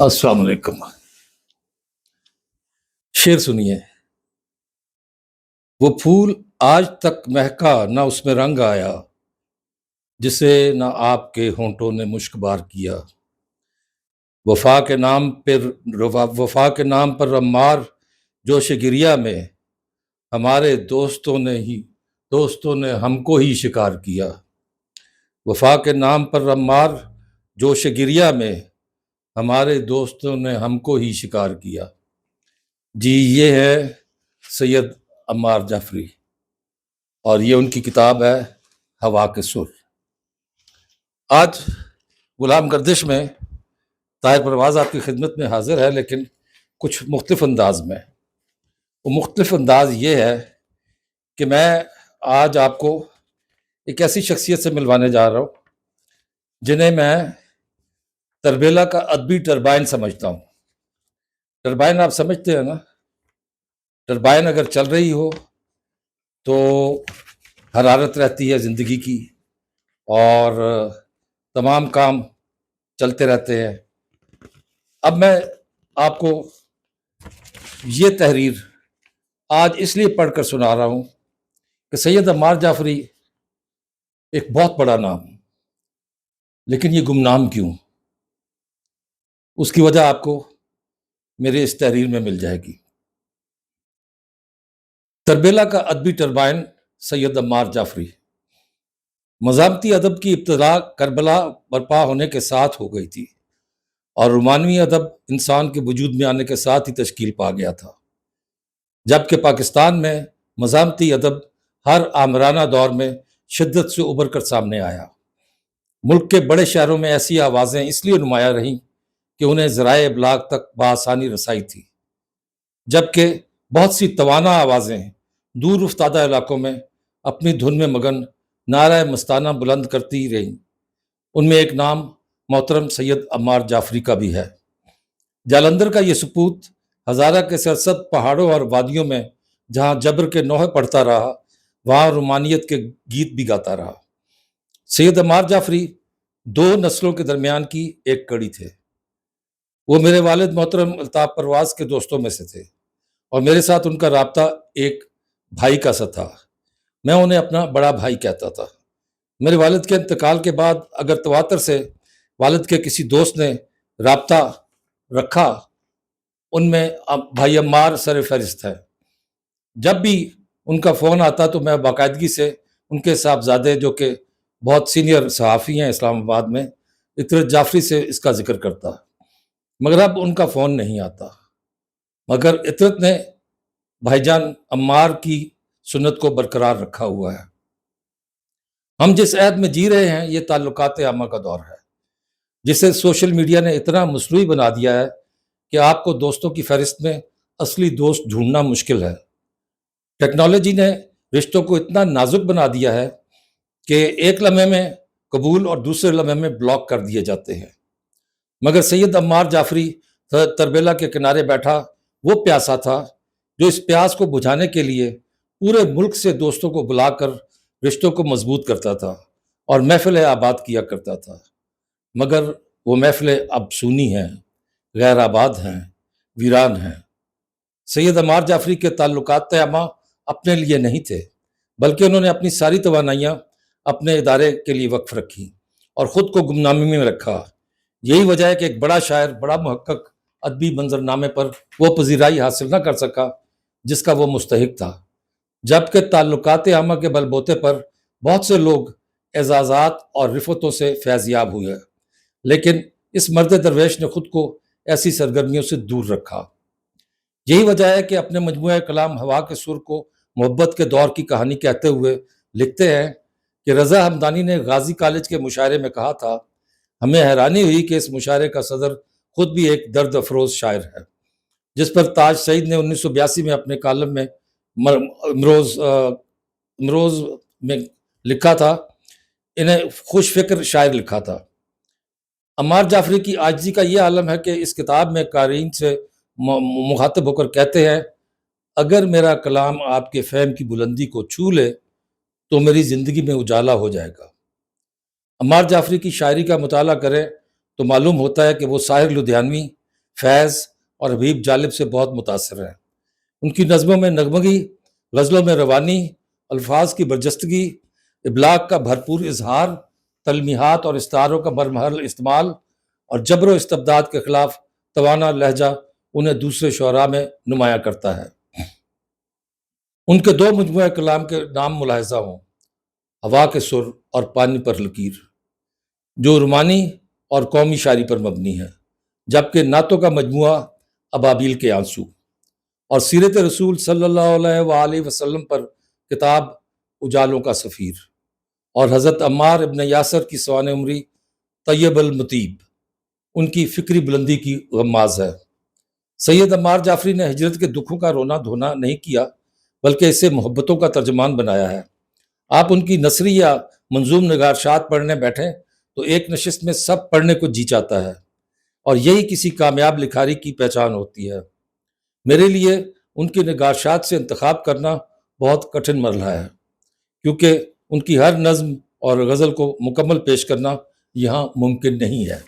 السلام علیکم۔ شعر سنیے۔ وہ پھول آج تک مہکا نہ اس میں رنگ آیا، جسے نہ آپ کے ہونٹوں نے مشک بار کیا۔ وفا کے نام پر رمار جوش گریہ میں ہمارے دوستوں نے ہم کو ہی شکار کیا۔ وفا کے نام پر رمار جوش گریہ میں ہمارے دوستوں نے ہم کو ہی شکار کیا۔ جی، یہ ہے سید عمار جعفری، اور یہ ان کی کتاب ہے ہوا کے سر۔ آج غلام گردش میں طاہر پرواز آپ کی خدمت میں حاضر ہے، لیکن کچھ مختلف انداز میں۔ وہ مختلف انداز یہ ہے کہ میں آج آپ کو ایک ایسی شخصیت سے ملوانے جا رہا ہوں جنہیں میں تربیلا کا ادبی ٹربائن سمجھتا ہوں۔ ٹربائن آپ سمجھتے ہیں نا؟ ٹربائن اگر چل رہی ہو تو حرارت رہتی ہے زندگی کی، اور تمام کام چلتے رہتے ہیں۔ اب میں آپ کو یہ تحریر آج اس لیے پڑھ کر سنا رہا ہوں کہ سید عمار جعفری ایک بہت بڑا نام، لیکن یہ گمنام کیوں؟ اس کی وجہ آپ کو میرے اس تحریر میں مل جائے گی۔ تربیلا کا ادبی ٹربائن سید عمار جعفری۔ مزاحمتی ادب کی ابتدا کربلا برپا ہونے کے ساتھ ہو گئی تھی، اور رومانوی ادب انسان کے وجود میں آنے کے ساتھ ہی تشکیل پا گیا تھا، جبکہ پاکستان میں مزاحمتی ادب ہر آمرانہ دور میں شدت سے ابھر کر سامنے آیا۔ ملک کے بڑے شہروں میں ایسی آوازیں اس لیے نمایاں رہیں کہ انہیں ذرائع ابلاغ تک بآسانی رسائی تھی، جبکہ بہت سی توانا آوازیں دور افتادہ علاقوں میں اپنی دھن میں مگن نعرہ مستانہ بلند کرتی رہیں۔ ان میں ایک نام محترم سید عمار جعفری کا بھی ہے۔ جالندھر کا یہ سپوت ہزارہ کے سرسبز پہاڑوں اور وادیوں میں جہاں جبر کے نوحے پڑھتا رہا، وہاں رومانیت کے گیت بھی گاتا رہا۔ سید عمار جعفری دو نسلوں کے درمیان کی ایک کڑی تھے۔ وہ میرے والد محترم الطاف پرواز کے دوستوں میں سے تھے، اور میرے ساتھ ان کا رابطہ ایک بھائی کا سا تھا۔ میں انہیں اپنا بڑا بھائی کہتا تھا۔ میرے والد کے انتقال کے بعد اگر تواتر سے والد کے کسی دوست نے رابطہ رکھا، ان میں بھائی عمار سر فہرست ہے۔ جب بھی ان کا فون آتا تو میں باقاعدگی سے ان کے صاحبزادے، جو کہ بہت سینئر صحافی ہیں اسلام آباد میں، عطرت جعفری سے اس کا ذکر کرتا، مگر اب ان کا فون نہیں آتا۔ مگر عطرت نے بھائی جان عمار کی سنت کو برقرار رکھا ہوا ہے۔ ہم جس عہد میں جی رہے ہیں، یہ تعلقات عامہ کا دور ہے، جسے سوشل میڈیا نے اتنا مصنوعی بنا دیا ہے کہ آپ کو دوستوں کی فہرست میں اصلی دوست ڈھونڈنا مشکل ہے۔ ٹیکنالوجی نے رشتوں کو اتنا نازک بنا دیا ہے کہ ایک لمحے میں قبول اور دوسرے لمحے میں بلاک کر دیے جاتے ہیں۔ مگر سید عمار جعفری تربیلا کے کنارے بیٹھا وہ پیاسا تھا جو اس پیاس کو بجھانے کے لیے پورے ملک سے دوستوں کو بلا کر رشتوں کو مضبوط کرتا تھا اور محفلیں آباد کیا کرتا تھا۔ مگر وہ محفلیں اب سونی ہیں، غیر آباد ہیں، ویران ہیں۔ سید عمار جعفری کے تعلقات عامہ اپنے لیے نہیں تھے، بلکہ انہوں نے اپنی ساری توانائیاں اپنے ادارے کے لیے وقف رکھی اور خود کو گمنامی میں رکھا۔ یہی وجہ ہے کہ ایک بڑا شاعر، بڑا محقق ادبی منظرنامے پر وہ پذیرائی حاصل نہ کر سکا جس کا وہ مستحق تھا، جبکہ تعلقات عامہ کے بل بوتے پر بہت سے لوگ اعزازات اور رفعتوں سے فیض یاب ہوئے، لیکن اس مرد درویش نے خود کو ایسی سرگرمیوں سے دور رکھا۔ یہی وجہ ہے کہ اپنے مجموعہ کلام ہوا کے سر کو محبت کے دور کی کہانی کہتے ہوئے لکھتے ہیں کہ رضا ہمدانی نے غازی کالج کے مشاعرے میں کہا تھا، ہمیں حیرانی ہوئی کہ اس مشاعرے کا صدر خود بھی ایک درد افروز شاعر ہے، جس پر تاج سعید نے 1982 میں اپنے کالم میں امروز میں لکھا تھا، انہیں خوش فکر شاعر لکھا تھا۔ عمار جعفری کی عاجزی کا یہ عالم ہے کہ اس کتاب میں قارئین سے مخاطب ہو کر کہتے ہیں، اگر میرا کلام آپ کے فہم کی بلندی کو چھو لے تو میری زندگی میں اجالا ہو جائے گا۔ عمار جعفری کی شاعری کا مطالعہ کریں تو معلوم ہوتا ہے کہ وہ ساحر لدھیانوی فیض اور حبیب جالب سے بہت متاثر ہیں۔ ان کی نظموں میں نغمگی، غزلوں میں روانی، الفاظ کی برجستگی، ابلاغ کا بھرپور اظہار، تلمیحات اور استعاروں کا برمحل استعمال اور جبر و استبداد کے خلاف توانا لہجہ انہیں دوسرے شعراء میں نمایاں کرتا ہے۔ ان کے دو مجموعہ کلام کے نام ملاحظہ ہوں: ہوا کے سر اور پانی پر لکیر، جو رومانی اور قومی شاعری پر مبنی ہے، جبکہ نعتوں کا مجموعہ ابابیل کے آنسو، اور سیرت رسول صلی اللہ علیہ وآلہ وسلم پر کتاب اجالوں کا سفیر، اور حضرت عمار ابن یاسر کی سوانح عمری طیب المطیب ان کی فکری بلندی کی غماز ہے۔ سید عمار جعفری نے ہجرت کے دکھوں کا رونا دھونا نہیں کیا، بلکہ اسے محبتوں کا ترجمان بنایا ہے۔ آپ ان کی نثری یا منظوم نگارشات پڑھنے بیٹھیں تو ایک نشست میں سب پڑھنے کو جی چاہتا ہے، اور یہی کسی کامیاب لکھاری کی پہچان ہوتی ہے۔ میرے لیے ان کی نگارشات سے انتخاب کرنا بہت کٹھن مرحلہ ہے، کیونکہ ان کی ہر نظم اور غزل کو مکمل پیش کرنا یہاں ممکن نہیں ہے۔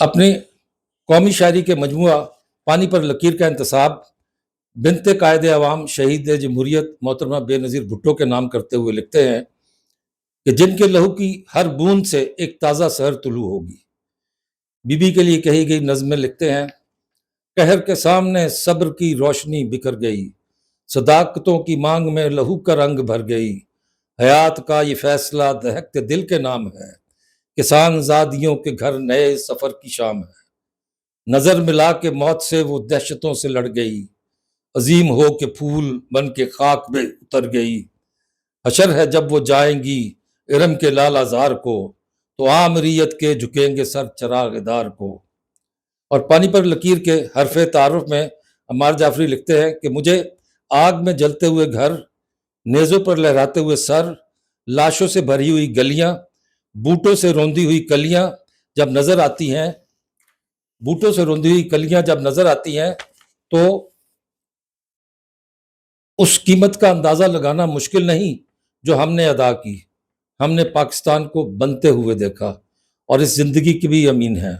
اپنی قومی شاعری کے مجموعہ پانی پر لکیر کا انتصاب بنت قائد عوام شہید جمہوریت محترمہ بے نظیر بھٹو کے نام کرتے ہوئے لکھتے ہیں کہ جن کے لہو کی ہر بوند سے ایک تازہ سحر طلوع ہوگی۔ بی بی کے لیے کہی گئی نظم میں لکھتے ہیں: قہر کے سامنے صبر کی روشنی بکھر گئی، صداقتوں کی مانگ میں لہو کا رنگ بھر گئی، حیات کا یہ فیصلہ دہقتے دل کے نام ہے، کسان زادیوں کے گھر نئے سفر کی شام ہے، نظر ملا کے موت سے وہ دہشتوں سے لڑ گئی، عظیم ہو کے پھول بن کے خاک میں اتر گئی، حشر ہے جب وہ جائیں گی ارم کے لالہ زار کو، تو عامریت کے جھکیں گے سر چراغ دار کو۔ اور پانی پر لکیر کے حرف تعارف میں عمار جعفری لکھتے ہیں کہ مجھے آگ میں جلتے ہوئے گھر، نیزوں پر لہراتے ہوئے سر، لاشوں سے بھری ہوئی گلیاں، بوٹوں سے روندی ہوئی کلیاں جب نظر آتی ہیں تو اس قیمت کا اندازہ لگانا مشکل نہیں جو ہم نے ادا کی۔ ہم نے پاکستان کو بنتے ہوئے دیکھا اور اس زندگی کی بھی یمین ہے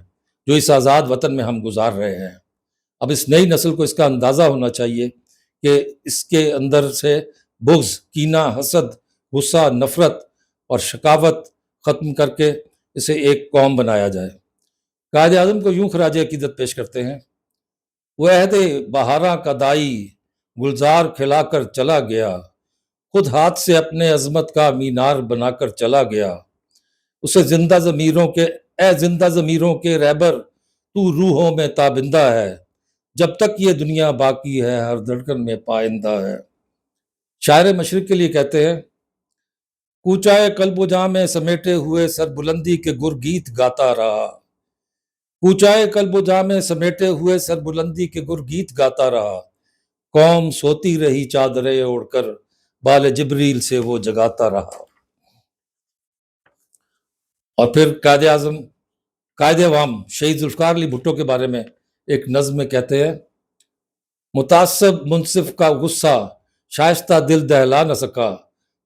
جو اس آزاد وطن میں ہم گزار رہے ہیں۔ اب اس نئی نسل کو اس کا اندازہ ہونا چاہیے کہ اس کے اندر سے بغض، کینہ، حسد، غصہ، نفرت اور شقاوت ختم کر کے اسے ایک قوم بنایا جائے۔ قائد اعظم کو یوں خراج عقیدت پیش کرتے ہیں: وہ عہد بہاراں کا دائی گلزار کھلا کر چلا گیا، خود ہاتھ سے اپنے عظمت کا مینار بنا کر چلا گیا، اسے زندہ ضمیروں کے رہبر تو روحوں میں تابندہ ہے، جب تک یہ دنیا باقی ہے ہر دھڑکن میں پائندہ ہے۔ شاعر مشرق کے لیے کہتے ہیں: کوچائے قلب و جاں میں سمیٹے ہوئے سر بلندی کے گر گیت گاتا رہا، کوچائے قلب و جاں میں سمیٹے ہوئے سر بلندی کے گر گیت گاتا رہا، قوم سوتی رہی چادریں اوڑھ کر بال جبریل سے وہ جگاتا رہا۔ اور پھر قائد عوام شہید ذوالفقار علی بھٹو کے بارے میں ایک نظم میں کہتے ہیں: متعصب منصف کا غصہ شائستہ دل دہلا نہ سکا،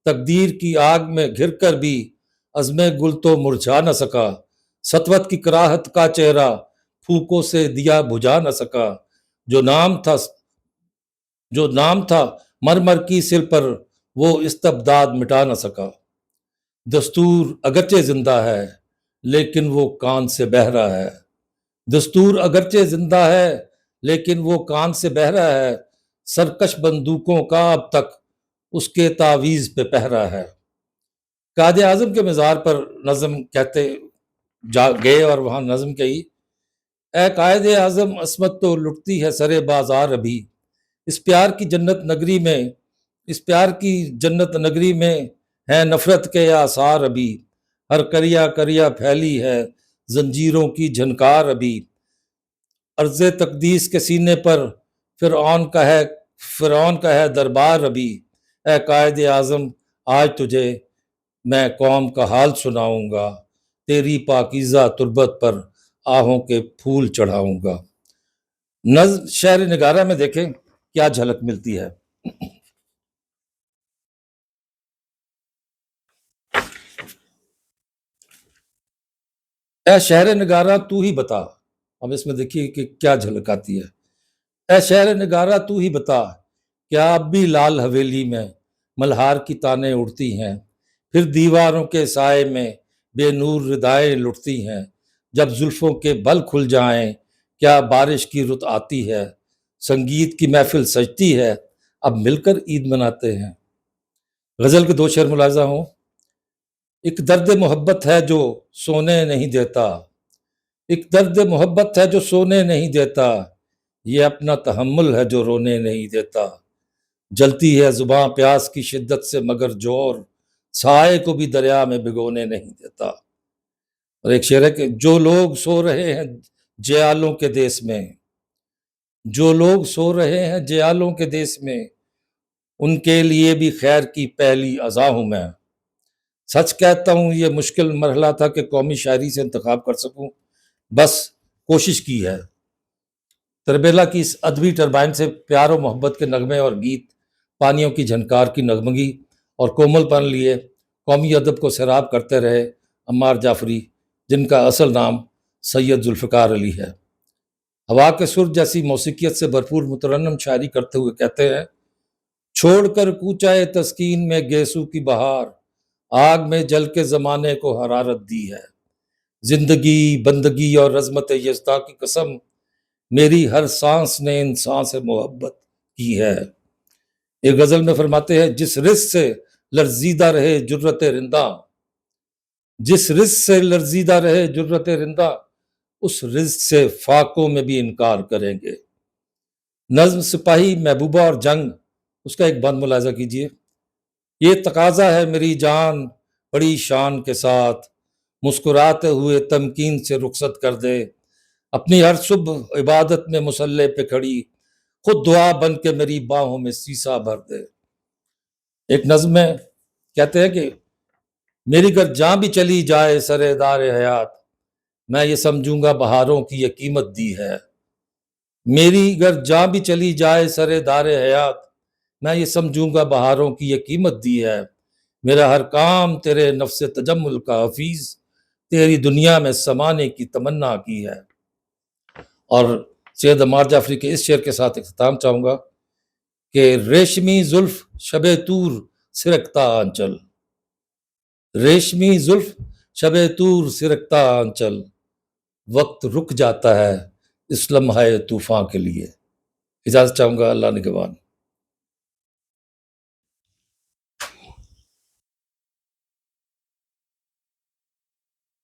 تقدیر کی آگ میں گھر کر بھی عزم گل تو مرجھا نہ سکا، سطوت کی کراہت کا چہرہ پھوکوں سے دیا بجھا نہ سکا، جو نام تھا مرمر کی سل پر وہ استبداد مٹا نہ سکا، دستور اگرچہ زندہ ہے لیکن وہ کان سے بہہ رہا ہے، دستور اگرچہ زندہ ہے لیکن وہ کان سے بہہ رہا ہے، سرکش بندوقوں کا اب تک اس کے تعویذ پہ پہرا ہے۔ قائد اعظم کے مزار پر نظم کہتے گئے اور وہاں نظم کہی: اے قائد اعظم عصمت تو لٹتی ہے سرے بازار ابھی، اس پیار کی جنت نگری میں ہے نفرت کے آثار ابھی، ہر کریا کریا پھیلی ہے زنجیروں کی جھنکار ابھی، عرض تقدیس کے سینے پر فرعون کا ہے دربار ابھی، اے قائد اعظم آج تجھے میں قوم کا حال سناؤں گا، تیری پاکیزہ تربت پر آہوں کے پھول چڑھاؤں گا۔ نظم شعر نگارہ میں دیکھیں کیا جھلک ملتی ہے۔ اے شہر نگارا تو ہی بتا، اب اس میں دیکھیے کہ کیا جھلک آتی ہے۔ اے شہر نگارا تو ہی بتا، کیا اب بھی لال حویلی میں ملہار کی تانیں اڑتی ہیں؟ پھر دیواروں کے سائے میں بے نور ردائیں لٹتی ہیں، جب زلفوں کے بل کھل جائیں کیا بارش کی رت آتی ہے؟ سنگیت کی محفل سجتی ہے، اب مل کر عید مناتے ہیں۔ غزل کے دو شعر ملاحظہ ہوں۔ ایک درد محبت ہے جو سونے نہیں دیتا، ایک درد محبت ہے جو سونے نہیں دیتا، یہ اپنا تحمل ہے جو رونے نہیں دیتا، جلتی ہے زباں پیاس کی شدت سے مگر جوور سائے کو بھی دریا میں بھگونے نہیں دیتا۔ اور ایک شعر ہے کہ جو لوگ سو رہے ہیں جیالوں کے دیس میں، جو لوگ سو رہے ہیں جیالوں کے دیس میں، ان کے لیے بھی خیر کی پہلی اذاں ہوں میں۔ سچ کہتا ہوں یہ مشکل مرحلہ تھا کہ قومی شاعری سے انتخاب کر سکوں، بس کوشش کی ہے۔ تربیلا کی اس ادبی ٹربائن سے پیار و محبت کے نغمے اور گیت، پانیوں کی جھنکار کی نغمگی اور کومل پن لیے قومی ادب کو سیراب کرتے رہے عمار جعفری، جن کا اصل نام سید ذوالفقار علی ہے۔ ہوا کے سر جیسی موسیقیت سے بھرپور مترنم شاعری کرتے ہوئے کہتے ہیں، چھوڑ کر کوچہ تسکین میں گیسو کی بہار، آگ میں جل کے زمانے کو حرارت دی ہے، زندگی بندگی اور عظمت یزداں کی قسم، میری ہر سانس نے انسان سے محبت کی ہے۔ ایک غزل میں فرماتے ہیں، جس رزق سے لرزیدہ رہے جرت رندہ، جس رزق سے لرزیدہ رہے جرت رندہ، اس رزق سے فاقوں میں بھی انکار کریں گے۔ نظم سپاہی محبوبہ اور جنگ، اس کا ایک بند ملاحظہ کیجئے۔ یہ تقاضا ہے میری جان بڑی شان کے ساتھ، مسکراتے ہوئے تمکین سے رخصت کر دے، اپنی ہر صبح عبادت میں مصلی پہ کھڑی، خود دعا بن کے میری باہوں میں سیسا بھر دے۔ ایک نظم میں کہتے ہیں کہ میری گر جاں بھی چلی جائے سرے دار حیات، میں یہ سمجھوں گا بہاروں کی یہ قیمت دی ہے۔ میری گر جاں بھی چلی جائے سرے دار حیات، میں یہ سمجھوں گا بہاروں کی یہ قیمت دی ہے، میرا ہر کام تیرے نفس تجمل کا حفیظ، تیری دنیا میں سمانے کی تمنا کی ہے۔ اور سید عمار جعفری کے اس شعر کے ساتھ اختتام چاہوں گا کہ ریشمی زلف شب طور سرکتا آنچل، ریشمی زلف شب طور سرکتا آنچل، وقت رک جاتا ہے اس لمحہ طوفاں کے لیے۔ اجازت چاہوں گا، اللہ نگہبان۔